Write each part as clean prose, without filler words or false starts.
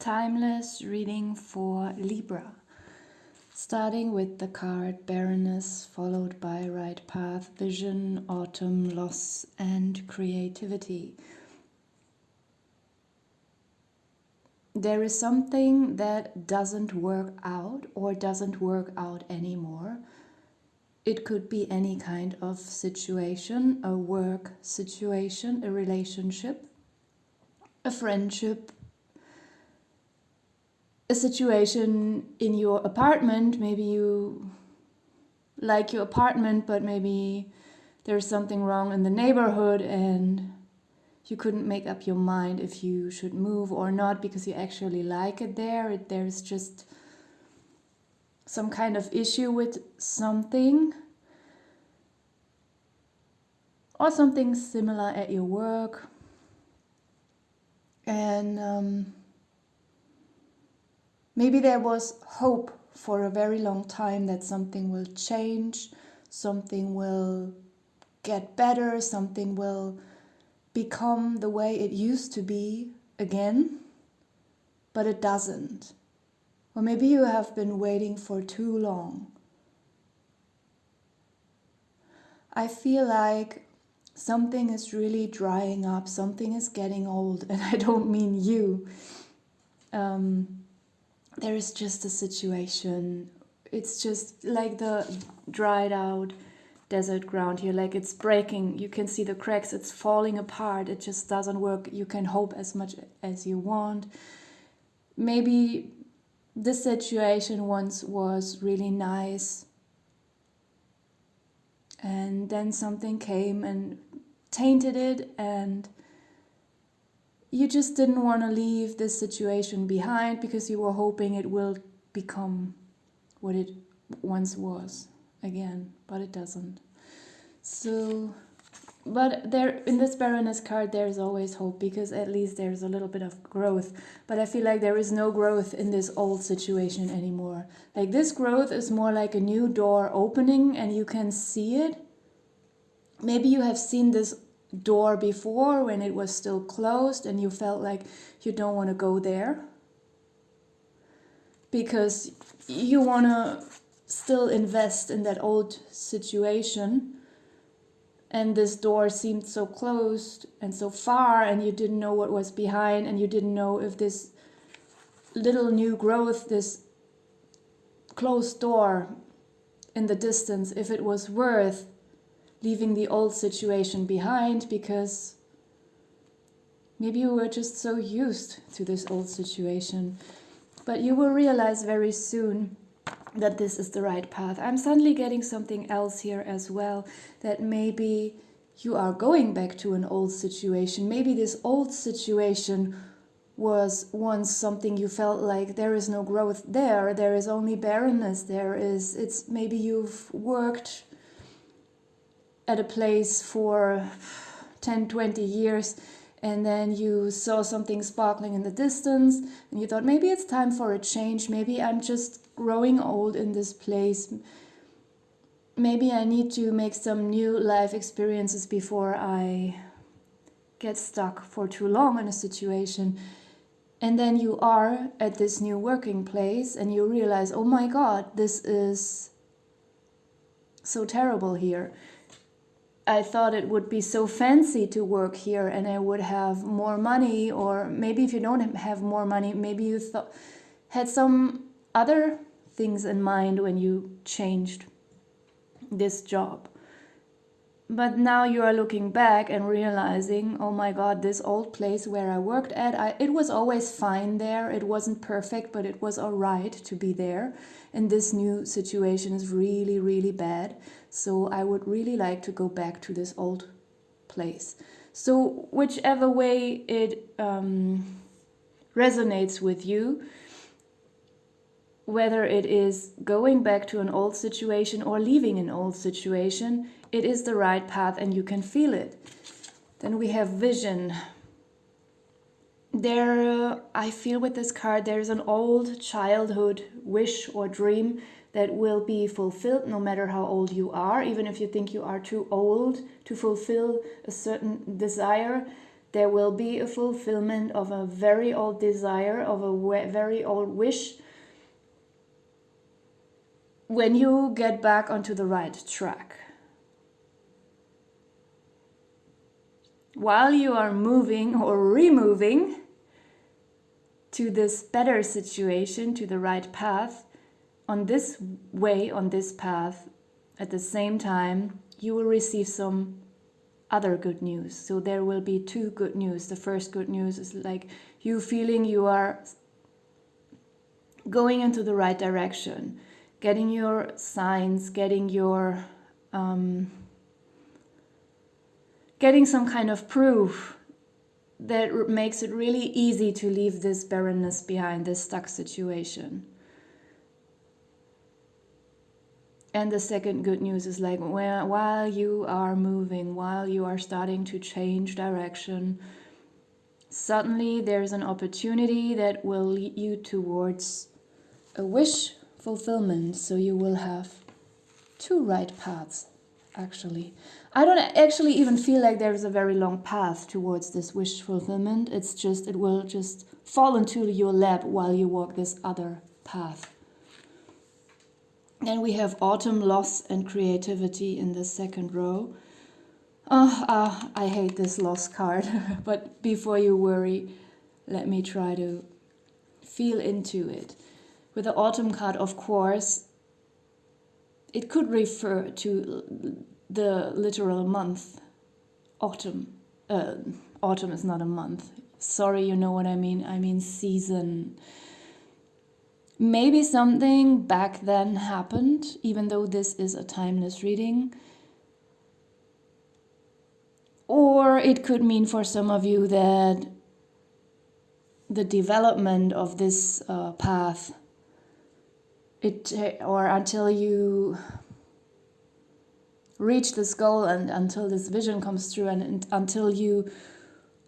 timeless reading for Libra, starting with the card Barrenness, followed by Right Path, Vision, Autumn, Loss, and Creativity. There is something that doesn't work out or doesn't work out anymore. It could be any kind of situation, a work situation, a relationship, a friendship, a situation in your apartment. Maybe you like your apartment, but maybe there's something wrong in the neighborhood and you couldn't make up your mind if you should move or not because you actually like it there. There's just some kind of issue with something, or something similar at your work. And maybe there was hope for a very long time that something will change, something will get better, something will become the way it used to be again, but it doesn't. Or maybe you have been waiting for too long. I feel like something is really drying up, something is getting old, and I don't mean you. There is just a situation. It's just like the dried out desert ground here, like it's breaking. You can see the cracks, it's falling apart. It just doesn't work. You can hope as much as you want. Maybe this situation once was really nice, and then something came and tainted it, and you just didn't want to leave this situation behind because you were hoping it will become what it once was again, but it doesn't. So, but there in this Barrenness card, there's always hope because at least there's a little bit of growth. But I feel like there is no growth in this old situation anymore. Like this growth is more like a new door opening and you can see it. Maybe you have seen this door before when it was still closed and you felt like you don't want to go there because you want to still invest in that old situation, and this door seemed so closed and so far and you didn't know what was behind, and you didn't know if this little new growth, this closed door in the distance, if it was worth leaving the old situation behind, because maybe you were just so used to this old situation. But you will realize very soon that this is the right path. I'm suddenly getting something else here as well, that maybe you are going back to an old situation. Maybe this old situation was once something you felt like there is no growth there, there is only barrenness, it's maybe you've worked at a place for 10, 20 years, and then you saw something sparkling in the distance, and you thought maybe it's time for a change, maybe I'm just growing old in this place, maybe I need to make some new life experiences before I get stuck for too long in a situation. And then you are at this new working place and you realize, oh my God, this is so terrible here. I thought it would be so fancy to work here and I would have more money, or maybe if you don't have more money, maybe you had some other things in mind when you changed this job. But now you are looking back and realizing, oh my God, this old place where I worked at, it was always fine there. It wasn't perfect, but it was all right to be there. And this new situation is really, really bad. So I would really like to go back to this old place. So whichever way it resonates with you, whether it is going back to an old situation or leaving an old situation, it is the right path and you can feel it. Then we have vision. There, I feel with this card, there's an old childhood wish or dream that will be fulfilled no matter how old you are. Even if you think you are too old to fulfill a certain desire, There will be a fulfillment of a very old desire, of a very old wish, when you get back onto the right track. While you are moving or removing to this better situation, to the right path, on this way, on this path, at the same time, you will receive some other good news. So there will be two good news. The first good news is like you feeling you are going into the right direction, getting your signs, getting some kind of proof that makes it really easy to leave this barrenness behind, this stuck situation. And the second good news is like while you are moving, while you are starting to change direction, suddenly there's an opportunity that will lead you towards a wish fulfillment. So you will have two right paths, actually. I don't actually even feel like there's a very long path towards this wish fulfillment. It will just fall into your lap while you walk this other path. Then we have autumn, loss, and creativity in the second row. I hate this loss card, but before you worry, let me try to feel into it. With the autumn card, of course, it could refer to the literal month, autumn. Autumn is not a month. Sorry, you know what I mean. I mean season. Maybe something back then happened, even though this is a timeless reading. Or it could mean for some of you that the development of this path, or until you reach this goal and until this vision comes through and until you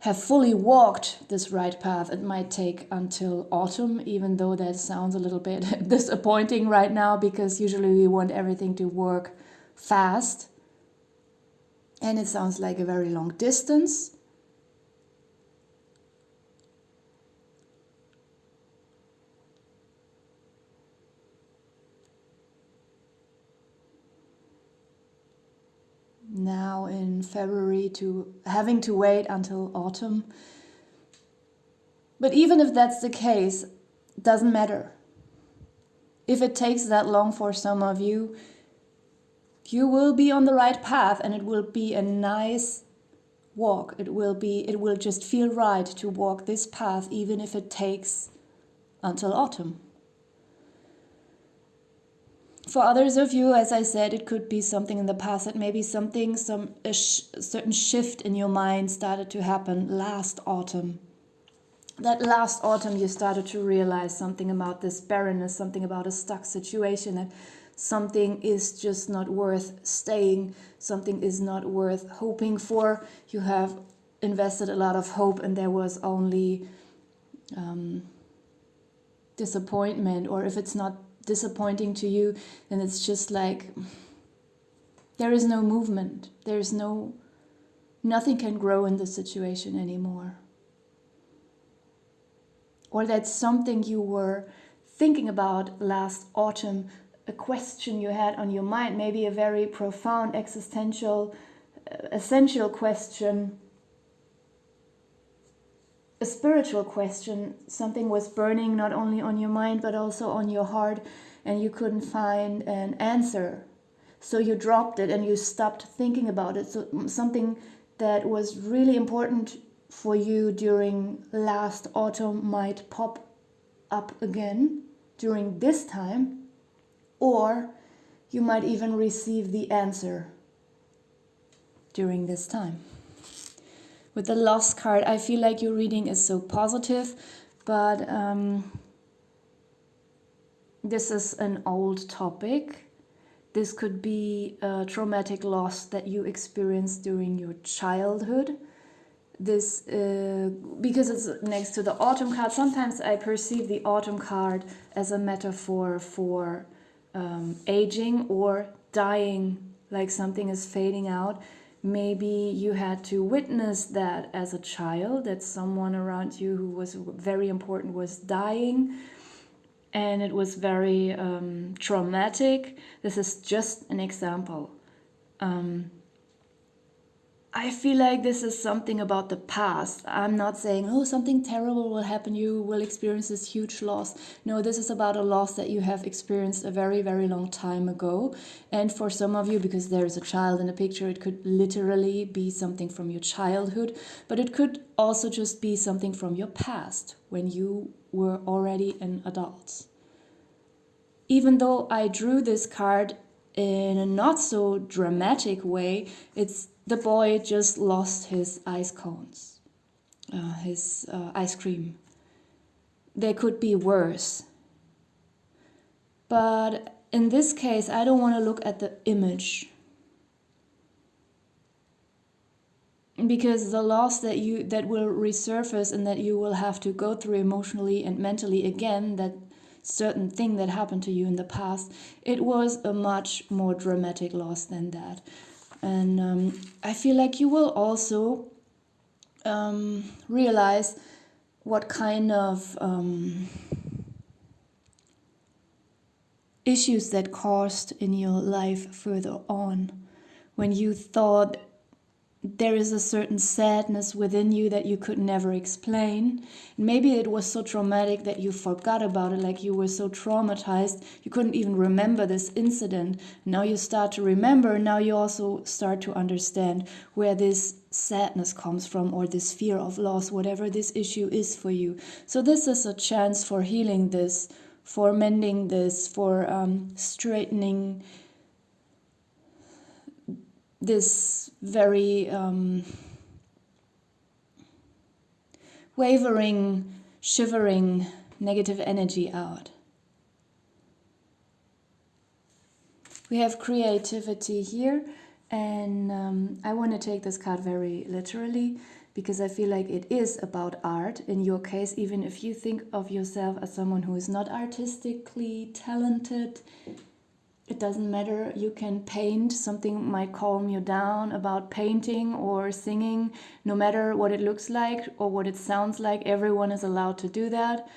have fully walked this right path, it might take until autumn, even though that sounds a little bit disappointing right now, because usually we want everything to work fast. And it sounds like a very long distance. Now in February to having to wait until autumn. But even if that's the case, it doesn't matter. If it takes that long for some of you, you will be on the right path and it will be a nice walk. It will just feel right to walk this path, even if it takes until autumn. For others of you, as I said, it could be something in the past that maybe a certain shift in your mind started to happen last autumn. That last autumn you started to realize something about this barrenness, something about a stuck situation, that something is just not worth staying, something is not worth hoping for. You have invested a lot of hope and there was only disappointment, or if it's not disappointing to you, then it's just like there is no movement, nothing can grow in the situation anymore. Or that's something you were thinking about last autumn, a question you had on your mind, maybe a very profound existential essential question, a spiritual question. Something was burning not only on your mind but also on your heart, and you couldn't find an answer. So you dropped it and you stopped thinking about it. So something that was really important for you during last autumn might pop up again during this time, or you might even receive the answer during this time. With the lost card, I feel like your reading is so positive, but this is an old topic. This could be a traumatic loss that you experienced during your childhood. This because it's next to the autumn card. Sometimes I perceive the autumn card as a metaphor for aging or dying, like something is fading out. Maybe you had to witness that as a child, that someone around you who was very important was dying, and it was very traumatic. This is just an example. I feel like this is something about the past. I'm not saying, oh, something terrible will happen, you will experience this huge loss. No, this is about a loss that you have experienced a very, very long time ago. And for some of you, because there is a child in the picture, it could literally be something from your childhood, but it could also just be something from your past when you were already an adult. Even though I drew this card in a not so dramatic way, it's the boy just lost his ice cones, his ice cream. They could be worse. But in this case, I don't want to look at the image. Because the loss that will resurface and that you will have to go through emotionally and mentally again, that certain thing that happened to you in the past, it was a much more dramatic loss than that. And I feel like you will also realize what kind of issues that caused in your life further on, when you thought there is a certain sadness within you that you could never explain. Maybe it was so traumatic that you forgot about it, like you were so traumatized, you couldn't even remember this incident. Now you start to remember, now you also start to understand where this sadness comes from, or this fear of loss, whatever this issue is for you. So this is a chance for healing this, for mending this, for straightening this very wavering, shivering negative energy out. We have creativity here, and I want to take this card very literally, because I feel like it is about art. In your case, even if you think of yourself as someone who is not artistically talented, it doesn't matter. You can paint. Something might calm you down about painting or singing. No matter what it looks like or what it sounds like, everyone is allowed to do that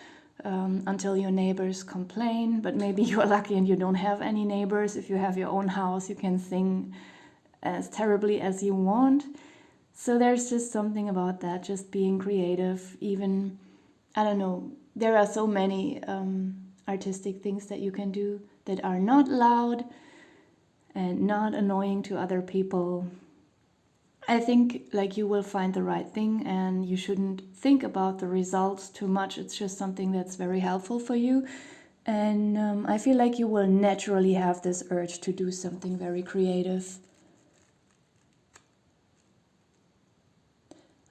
until your neighbors complain. But maybe you're lucky and you don't have any neighbors. If you have your own house, you can sing as terribly as you want. So there's just something about that, just being creative. Even, I don't know, there are so many artistic things that you can do that are not loud and not annoying to other people. I think like you will find the right thing, and you shouldn't think about the results too much. It's just something that's very helpful for you. And I feel like you will naturally have this urge to do something very creative.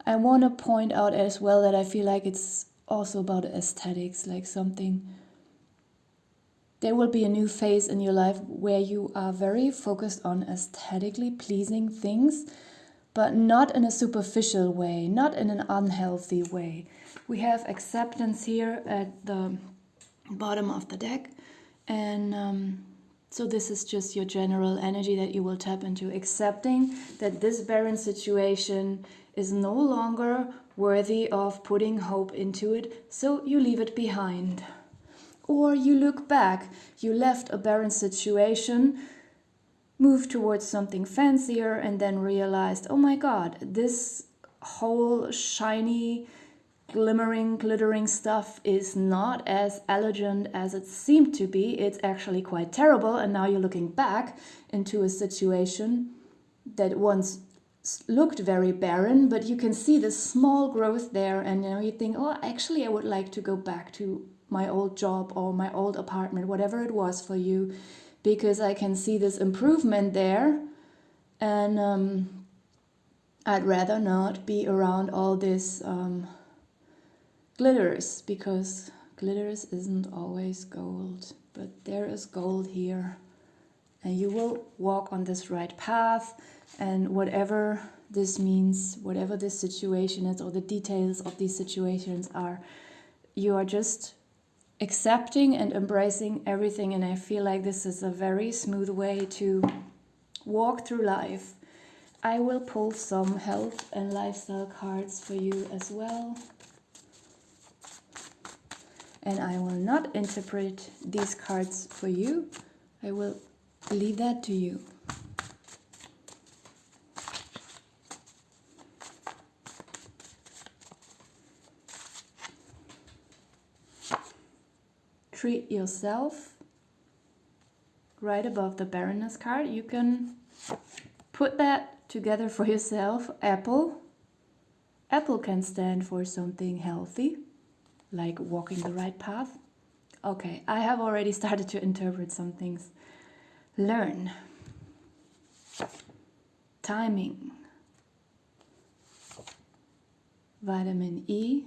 I want to point out as well that I feel like it's also about aesthetics, like something. There will be a new phase in your life where you are very focused on aesthetically pleasing things, but not in a superficial way, not in an unhealthy way. We have acceptance here at the bottom of the deck, and so this is just your general energy that you will tap into, accepting that this barren situation is no longer worthy of putting hope into it, so you leave it behind. Or you look back, you left a barren situation, moved towards something fancier, and then realized, oh my God, this whole shiny, glittering stuff is not as elegant as it seemed to be. It's actually quite terrible. And now you're looking back into a situation that once looked very barren, but you can see the small growth there, and you think, oh, actually I would like to go back to my old job or my old apartment, whatever it was for you, because I can see this improvement there, and I'd rather not be around all this glitters, because glitters isn't always gold, but there is gold here, and you will walk on this right path. And whatever this means, whatever this situation is, or the details of these situations are, you are just accepting and embracing everything. And I feel like this is a very smooth way to walk through life. I will pull some health and lifestyle cards for you as well. And I will not interpret these cards for you. I will leave that to you. Treat yourself. Right above the Baroness card, you can put that together for yourself. Apple. Apple can stand for something healthy, like walking the right path. Okay, I have already started to interpret some things. Learn. Timing. Vitamin E.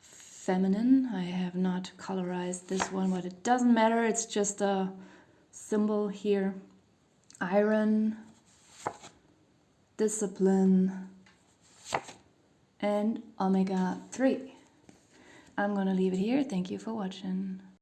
Feminine. I have not colorized this one, but it doesn't matter. It's just a symbol here. Iron. Discipline. And omega-3. I'm gonna leave it here. Thank you for watching.